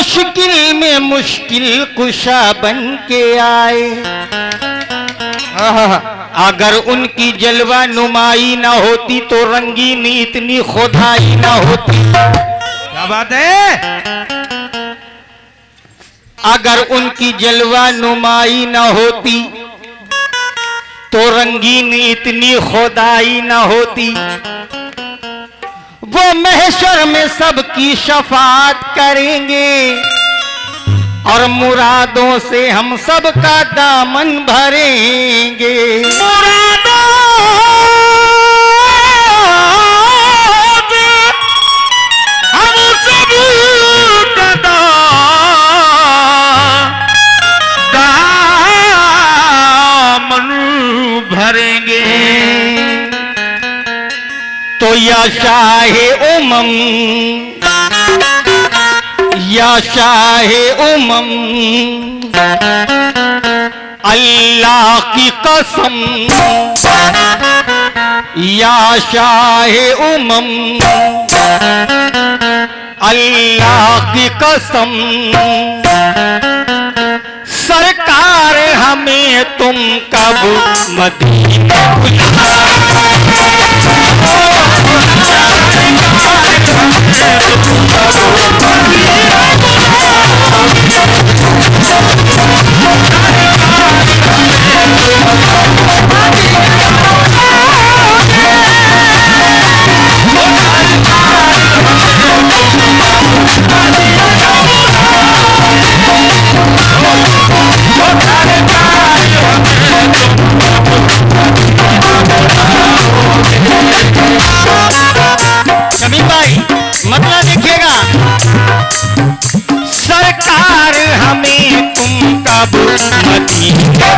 मुश्किल में मुश्किल कुशा बन के आए। अगर उनकी जलवा नुमाई ना होती तो रंगीनी इतनी खुदाई ना होती। क्या बात है? अगर उनकी जलवा नुमाई ना होती तो रंगीनी इतनी खुदाई ना होती। वो महशर में सबकी शफात करेंगे और मुरादों से हम सबका दामन भरेंगे। मुरादों से हम सबका दामन भरेंगे। तो या शाहे उमम, या शाहे उमम, अल्लाह की कसम, या शाहे उमम, अल्लाह की कसम, सरकार हमें तुम कब मदीना मतलब देखिएगा, सरकार हमें तुम कब मदीना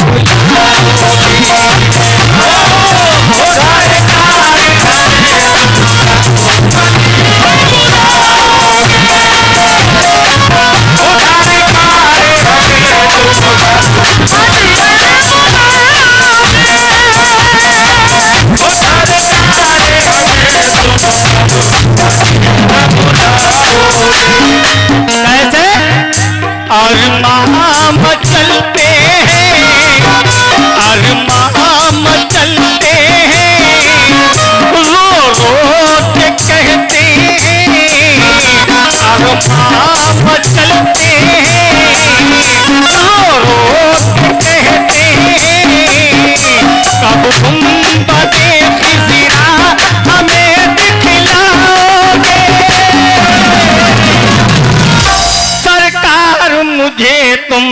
अरमाम चलते हैं, अरमाम चलते हैं, रो रो के कहते हैं, अरमाम चलते हैं, रो रो के कहते हैं, कब गुंबदे खिज़रा हमें दिखलाओगे। सरकार मुझे तुम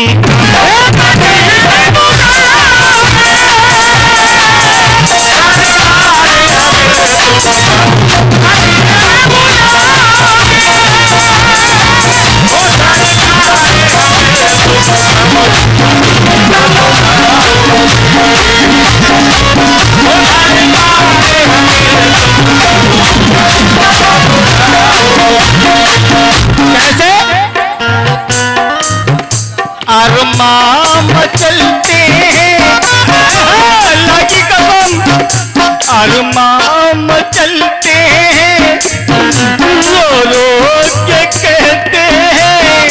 अरमाम चलते हैं, अल्लाह की कसम, अरमाम चलते हैं, रो रो के कहते हैं,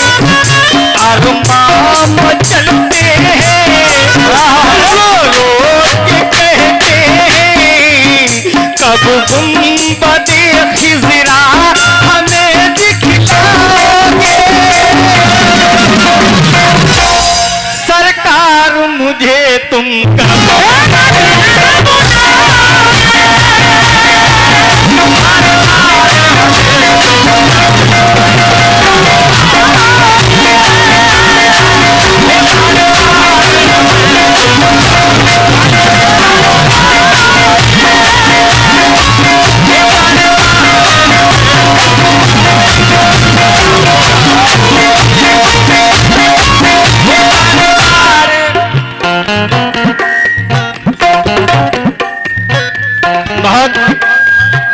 अरमाम चलते हैं, रो रो के कहते हैं, कब गुंबदे खिज़रा हमें दिखलाओगे। सरकार मुझे तुम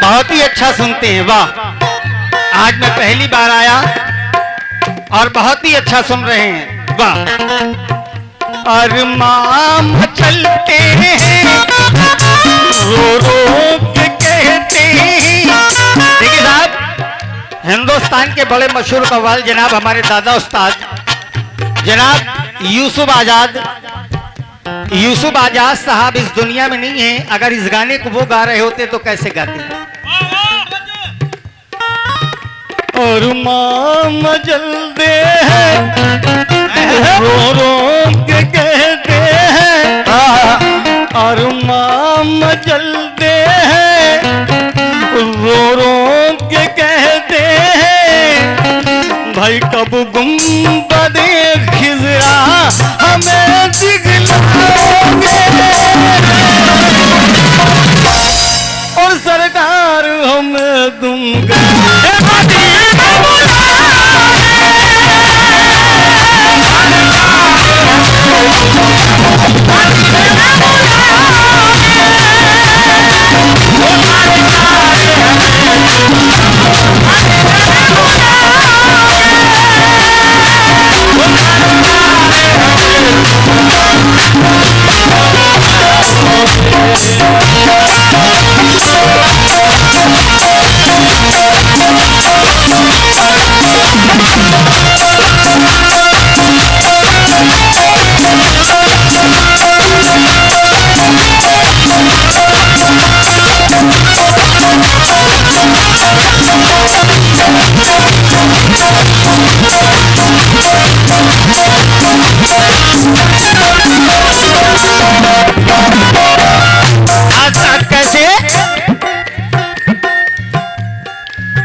बहुत ही अच्छा सुनते हैं। वाह, आज मैं पहली बार आया और बहुत ही अच्छा सुन रहे हैं। वाह, अरमाम चलते हैं, रो रो के कहते हैं। देखिए साहब, हिंदुस्तान हिंदुस्तान के बड़े मशहूर कव्वाल जनाब हमारे दादा उस्ताद जनाब यूसुफ आजाद साहब इस दुनिया में नहीं है। अगर इस गाने को वो गा रहे होते तो कैसे गाते? और माम जलदे हैं रो रो के कहते हैं, और माम जलदे हैं रो रो के कहते हैं, भाई कब गुंबदे खिजरा हमें दिखलाओगे, और सरकार हमें दूंगा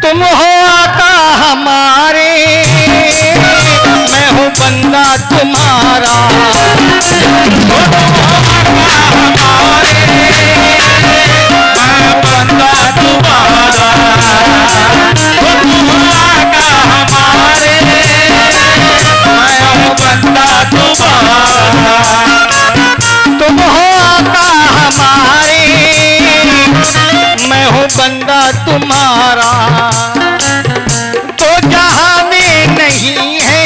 तुम हो आका हमारे, मैं हूँ बंदा तुम्हारा, तुम हो आका हमारे, मैं हूँ बंदा तुम्हारा, तो जहां में नहीं है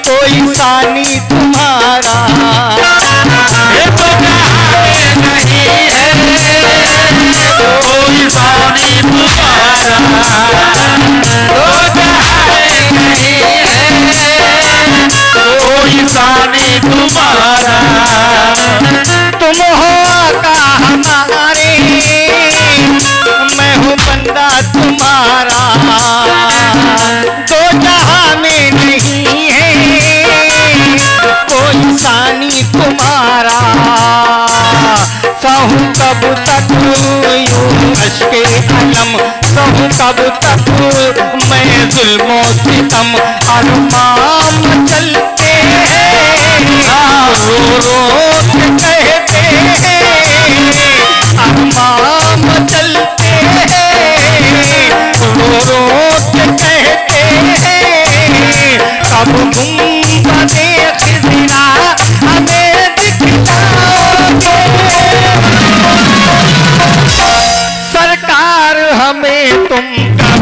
कोई सानी तुम्हारा, तो जहां में नहीं है कोई सानी तुम्हारा, तो जहां में नहीं है कोई सानी तुम्हारा, तुम हो आका हमारे, मैं हूँ बंदा तुम्हारा, दो जहां में नहीं है कोई सानी तुम्हारा, सहूं कब तक यूं अश्के अलम, सहूं कब तक मैं जुल्मों सितम, अरमान चलते हैं रो रो के कहते हैं, अरमान चलते रो रो के कहते हैं, कब गुंबदे खिजरा हमें दिखलाओगे, सरकार हमें तुम कब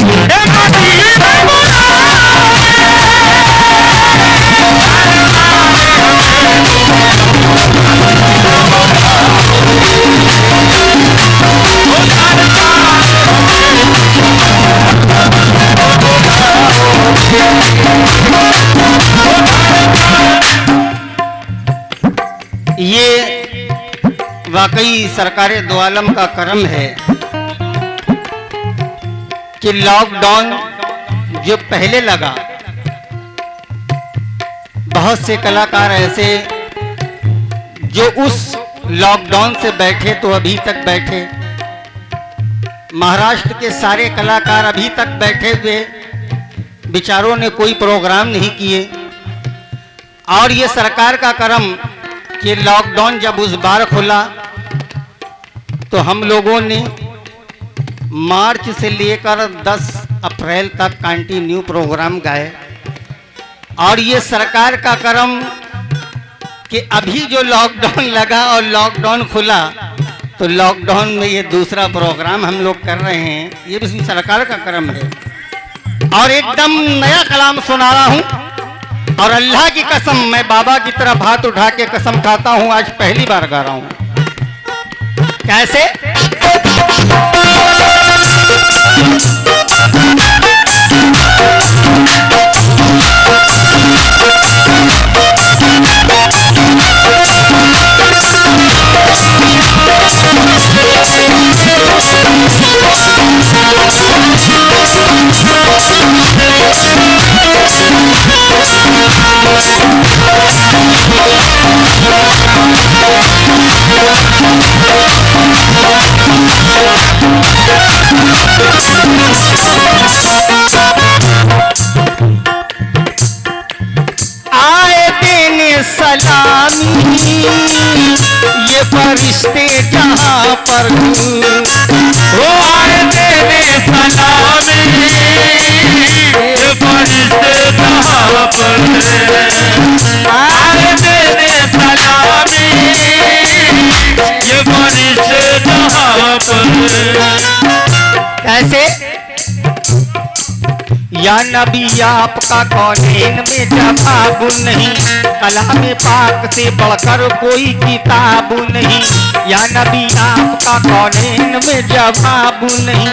ये वाकई सरकार दो आलम का करम है कि लॉकडाउन जो पहले लगा, बहुत से कलाकार ऐसे जो उस लॉकडाउन से बैठे तो अभी तक बैठे, महाराष्ट्र के सारे कलाकार अभी तक बैठे हुए, बेचारों ने कोई प्रोग्राम नहीं किए, और ये सरकार का करम कि लॉकडाउन जब उस बार खुला तो हम लोगों ने मार्च से लेकर 10 अप्रैल तक कंटिन्यू प्रोग्राम गाए, और ये सरकार का करम कि अभी जो लॉकडाउन लगा और लॉकडाउन खुला तो लॉकडाउन में ये दूसरा प्रोग्राम हम लोग कर रहे हैं, ये भी सरकार का करम है। और एकदम नया कलाम सुना रहा हूँ, और अल्लाह की कसम मैं बाबा की तरफ हाथ उठा के कसम खाता हूँ, आज पहली बार गा रहा हूँ। कैसे? फरिश्ते जहाँ पर वो आए देने सलामी, ये फरिश्ते जहाँ पर आए देने सलामी, ये फरिश्ते जहाँ पर। कैसे? या नबी आपका कौनैन में जवाब नहीं, कलाम पाक से बढ़कर कोई किताब नहीं। या नबी आपका कौनैन में जवाब नहीं,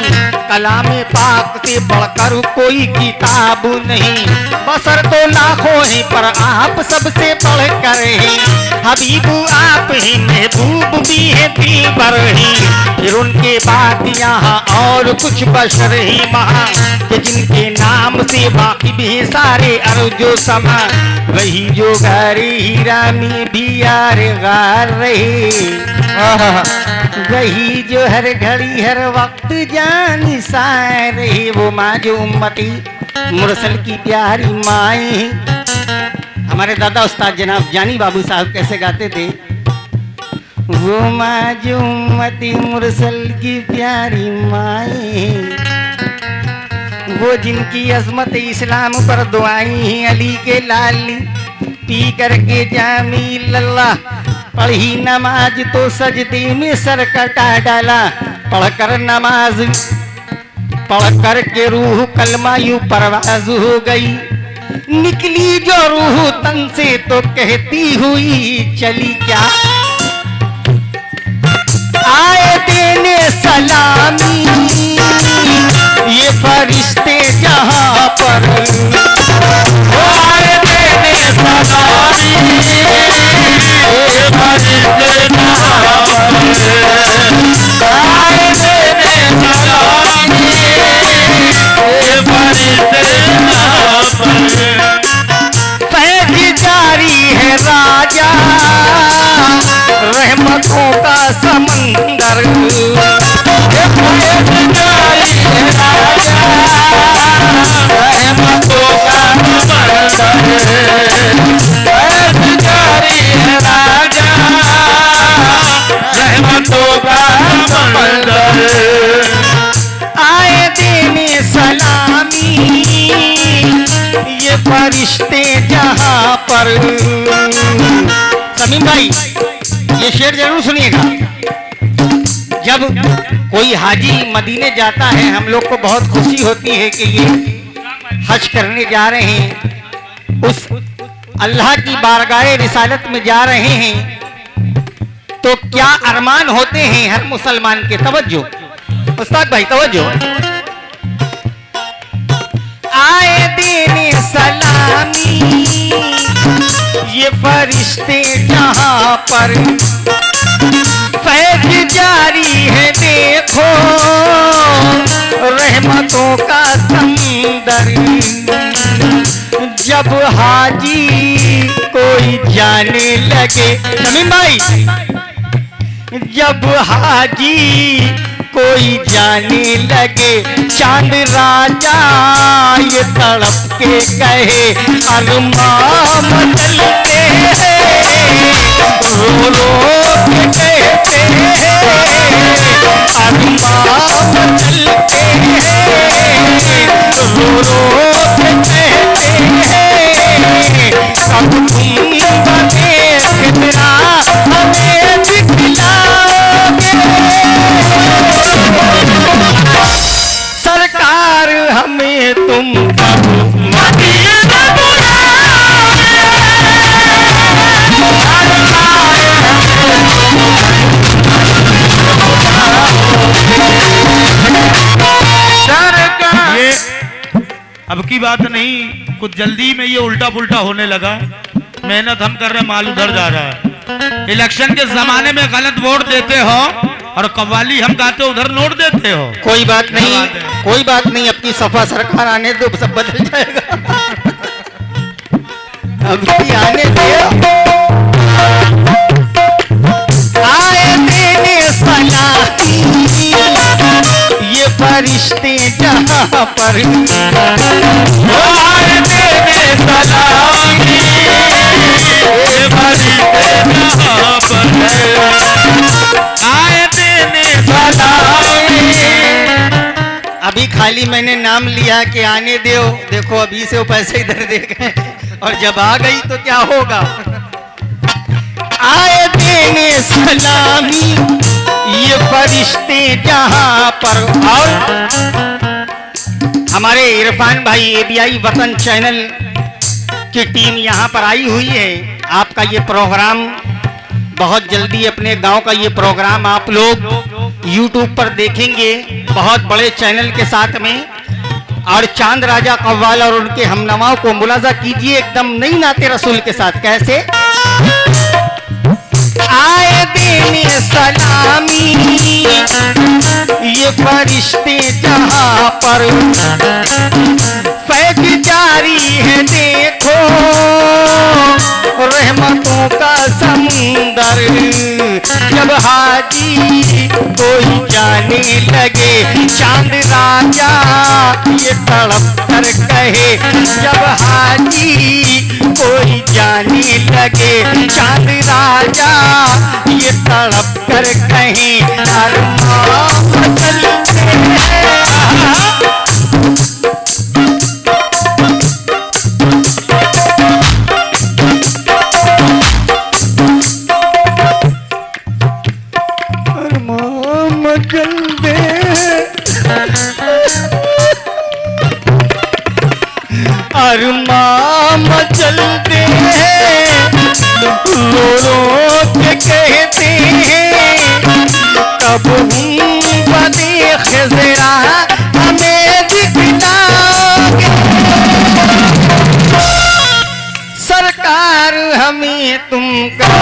कलाम पाक से बढ़कर कोई किताब नहीं। बसर तो लाखों हैं पर आप सबसे बढ़कर हैं, हबीब आप हैं महबूब भी हैं दिलबर हैं। फिर उनके बाद यहाँ और कुछ बशर ही महा कि जिनके नाम से वाकिफ हैं सारे अर्जो समा। वही जो गारे हीरा में भी यार गार रहे, वही जो हर घड़ी हर वक्त जान सार रहे। वो माँ जो उम्मती मुरसल की प्यारी माए हैं। हमारे दादा उस्ताद जनाब जानी बाबू साहब कैसे गाते थे? वो माँ जो उम्मती मुरसल की प्यारी माए, वो जिनकी अजमत इस्लाम पर दुआई हैं। अली के लाली पी करके जामी लल्ला, पढ़ी नमाज तो सजदे में सर कटा डाला। पढ़कर नमाज पढ़ कर के रूह कलमा यूं परवाज हो गई, निकली जो रूह तन से तो कहती हुई चली क्या। आए देने सलामी ये फरिश्ते जहाँ पर, आए देने सलामी, ये फरिश्ते जहाँ पर आए देने सलामी, ये फरिश्ते जहाँ पर। फैज जारी है राजा रहमतों का समंदर, फैज जारी है राजा रहमतों का समंदर, फैज जारी है राजा रहमतों का समंदर। आए देने सलामी ये फरिश्ते जहाँ पर। समीम भाई ये शेर जरूर सुनिएगा। जब कोई हाजी मदीने जाता है हम लोग को बहुत खुशी होती है कि ये हज करने जा रहे हैं, उस अल्लाह की बारगाह रिसालत में जा रहे हैं, तो क्या अरमान होते हैं हर मुसलमान के। तवज्जो उस्ताद भाई तवज्जो। आए देने सलामी ये फरिश्ते जहाँ पर, फैज जारी है देखो रहमतों का समंदर। जब हाजी कोई जाने लगे, शमीम भाई जब हाजी कोई जाने लगे, चांद राजा ये तड़प के कहे अरमान मचलते हैं, रो रो के कहते हैं अरमान मचलते हैं, रो रो के कहते हैं कब तुम बने फितरा हमें दिखलाओगे। सरकार हमें तुम मदीना ये अब की बात नहीं, कुछ जल्दी में ये उल्टा पुल्टा होने लगा। मेहनत हम कर रहे हैं, माल उधर जा रहा है। इलेक्शन के जमाने में गलत वोट देते हो और कव्वाली हम गाते उधर नोट देते हो। कोई बात नहीं, कोई बात नहीं, अपनी सफा सरकार आने दो सब बदल जाएगा। अभी आने दे। आए देने सलामी ये फरिश्ते जहाँ पर आए देने सलामी, ये फरिश्ते जहाँ पर आए देने सलामी। अभी खाली मैंने नाम लिया कि आने दो, देखो अभी से वो पैसे इधर दे गए और जब आ गई तो क्या होगा। आए देने सलामी ये फरिश्ते जहाँ पर। और हमारे इरफान भाई एबीआई वतन चैनल की टीम यहाँ पर आई हुई है। आपका ये प्रोग्राम बहुत जल्दी, अपने गांव का ये प्रोग्राम आप लोग YouTube पर देखेंगे बहुत बड़े चैनल के साथ में। और चांद राजा कव्वाल और उनके हमनवाओं को मुलाजा कीजिए एकदम नई नाते रसूल के साथ। कैसे? आए देने सलामी ये फरिश्ते जहाँ पर, फैज जारी है देखो रहमतों का समुंदर। जब हाजी कोई जाने लगे चांद राजा ये तड़प कर कहे, जब हाजी कोई जाने लगे चांद राजा ये तड़प कर कहे, अरमान चलते हैं। अरमान चलते हैं रो रो के कहते हैं, कब हम देख जरा हमें दिखलाओगे सरकार हमें तुमका